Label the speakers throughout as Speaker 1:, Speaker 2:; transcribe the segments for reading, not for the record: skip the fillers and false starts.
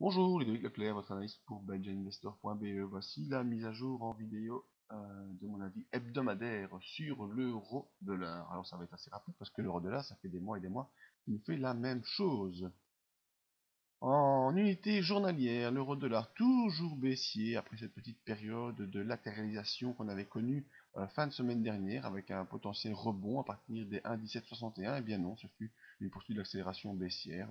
Speaker 1: Bonjour, Ludovic Leclerc, votre analyste pour BenjaInvestor.be. Voici la mise à jour en vidéo de mon avis hebdomadaire sur l'euro dollar. Alors ça va être assez rapide parce que l'euro dollar, ça fait des mois et des mois qu'il nous fait la même chose. En unité journalière, l'euro dollar toujours baissier après cette petite période de latéralisation qu'on avait connue fin de semaine dernière avec un potentiel rebond à partir des 1,1761. Eh bien non, ce fut une poursuite d'accélération baissière.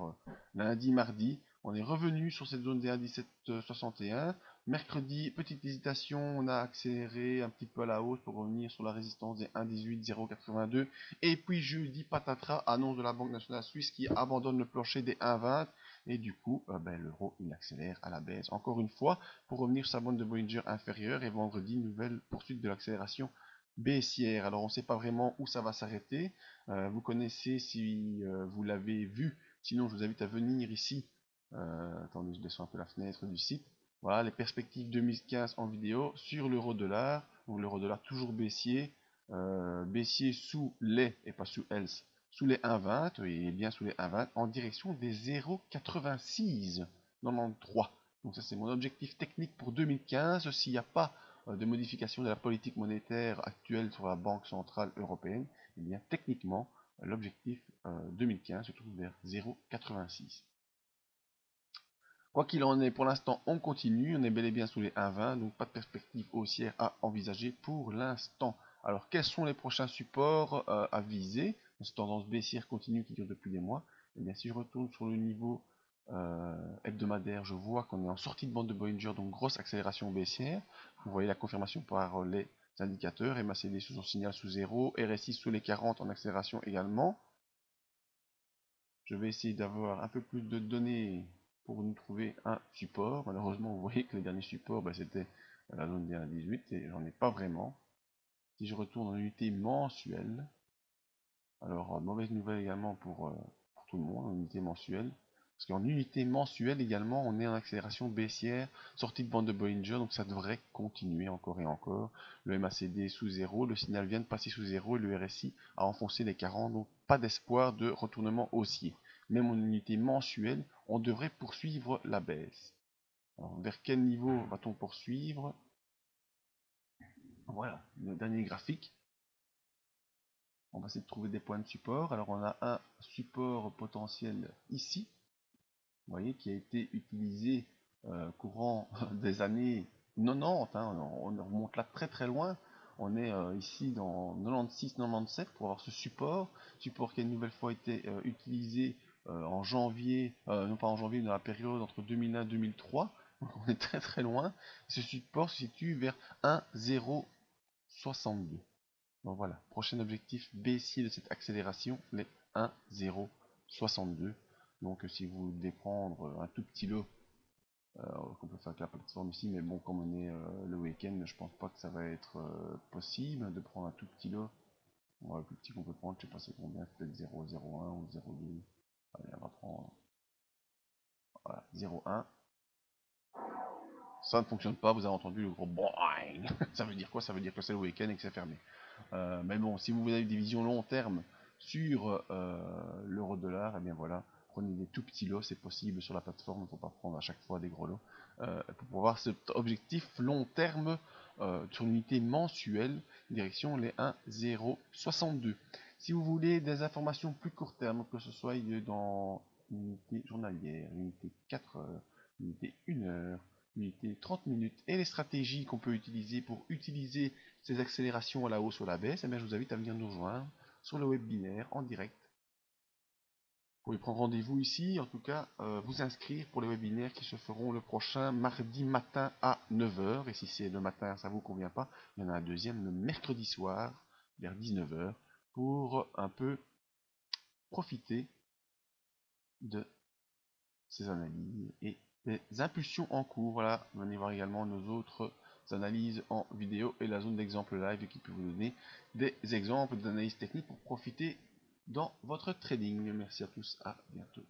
Speaker 1: Lundi, mardi, on est revenu sur cette zone des 1,1761. Mercredi, petite hésitation, on a accéléré un petit peu à la hausse pour revenir sur la résistance des 1,18082. Et puis jeudi, patatras, annonce de la Banque nationale suisse qui abandonne le plancher des 1,20. Et du coup, l'euro il accélère à la baisse encore une fois pour revenir sur sa bande de Bollinger inférieure. Et vendredi, nouvelle poursuite de l'accélération baissière. Alors on ne sait pas vraiment où ça va s'arrêter. Vous connaissez si vous l'avez vu. Sinon, je vous invite à venir ici. Attendez, je descends un peu la fenêtre du site. Voilà les perspectives 2015 en vidéo sur l'euro dollar. Donc l'euro dollar toujours baissier. Baissier sous les et pas sous else, sous les 1,20 et bien sous les 1,20 en direction des 0,86 93. Donc ça c'est mon objectif technique pour 2015. S'il n'y a pas de modification de la politique monétaire actuelle sur la Banque Centrale Européenne, et bien techniquement l'objectif 2015 se trouve vers 0,86. Quoi qu'il en est, pour l'instant, on continue. On est bel et bien sous les 1,20, donc pas de perspective haussière à envisager pour l'instant. Alors, quels sont les prochains supports à viser dans cette tendance baissière continue qui dure depuis des mois? Eh bien, si je retourne sur le niveau hebdomadaire, je vois qu'on est en sortie de bande de Bollinger, donc grosse accélération baissière. Vous voyez la confirmation par les indicateurs. MACD sous son signal sous 0, RSI sous les 40 en accélération également. Je vais essayer d'avoir un peu plus de données pour nous trouver un support. Malheureusement, vous voyez que le dernier support, c'était la zone des 1,18 et j'en ai pas vraiment. Si je retourne en unité mensuelle, alors mauvaise nouvelle également pour tout le monde en unité mensuelle. Parce qu'en unité mensuelle également, on est en accélération baissière, sortie de bande de Bollinger, donc ça devrait continuer encore et encore. Le MACD sous 0, le signal vient de passer sous 0 et le RSI a enfoncé les 40, donc pas d'espoir de retournement haussier. Même en unité mensuelle, on devrait poursuivre la baisse. Alors, vers quel niveau va-t-on poursuivre? Voilà, le dernier graphique. On va essayer de trouver des points de support. Alors on a un support potentiel ici, vous voyez, qui a été utilisé courant des années 90, hein, on remonte là très très loin. On est ici dans 96-97 pour avoir ce support qui a une nouvelle fois été utilisé en janvier, non pas en janvier, dans la période entre 2001 et 2003. Donc on est très très loin. Ce support se situe vers 1,062. Donc voilà, prochain objectif baissier de cette accélération, les 1,062. Donc si vous devez prendre un tout petit lot, qu'on peut faire avec la plateforme ici, mais bon, comme on est le week-end, je pense pas que ça va être possible de prendre un tout petit lot. Bon, le plus petit qu'on peut prendre, je sais pas c'est combien, peut-être 0,01 ou 0,2. Allez, on va prendre voilà, 0,1. Ça ne fonctionne pas, vous avez entendu le gros boing. Ça veut dire quoi? Ça veut dire que c'est le week-end et que c'est fermé. Mais bon, si vous avez des visions long terme sur l'euro dollar, et bien voilà, prenez des tout petits lots, c'est possible sur la plateforme, il ne faut pas prendre à chaque fois des gros lots, pour avoir cet objectif long terme sur une unité mensuelle, direction les 1,062. Si vous voulez des informations plus court terme, que ce soit dans une unité journalière, une unité 4 heures, une unité 1 heure, unité 30 minutes, et les stratégies qu'on peut utiliser pour utiliser ces accélérations à la hausse ou à la baisse, eh bien, je vous invite à venir nous rejoindre sur le webinaire en direct. Vous pouvez prendre rendez-vous ici, en tout cas vous inscrire pour les webinaires qui se feront le prochain mardi matin à 9 h. Et si c'est le matin, ça ne vous convient pas, il y en a un deuxième le mercredi soir vers 19 h pour un peu profiter de ces analyses et des impulsions en cours. Voilà, venez voir également nos autres analyses en vidéo et la zone d'exemple live qui peut vous donner des exemples d'analyses techniques pour profiter dans votre trading. Merci à tous, à bientôt.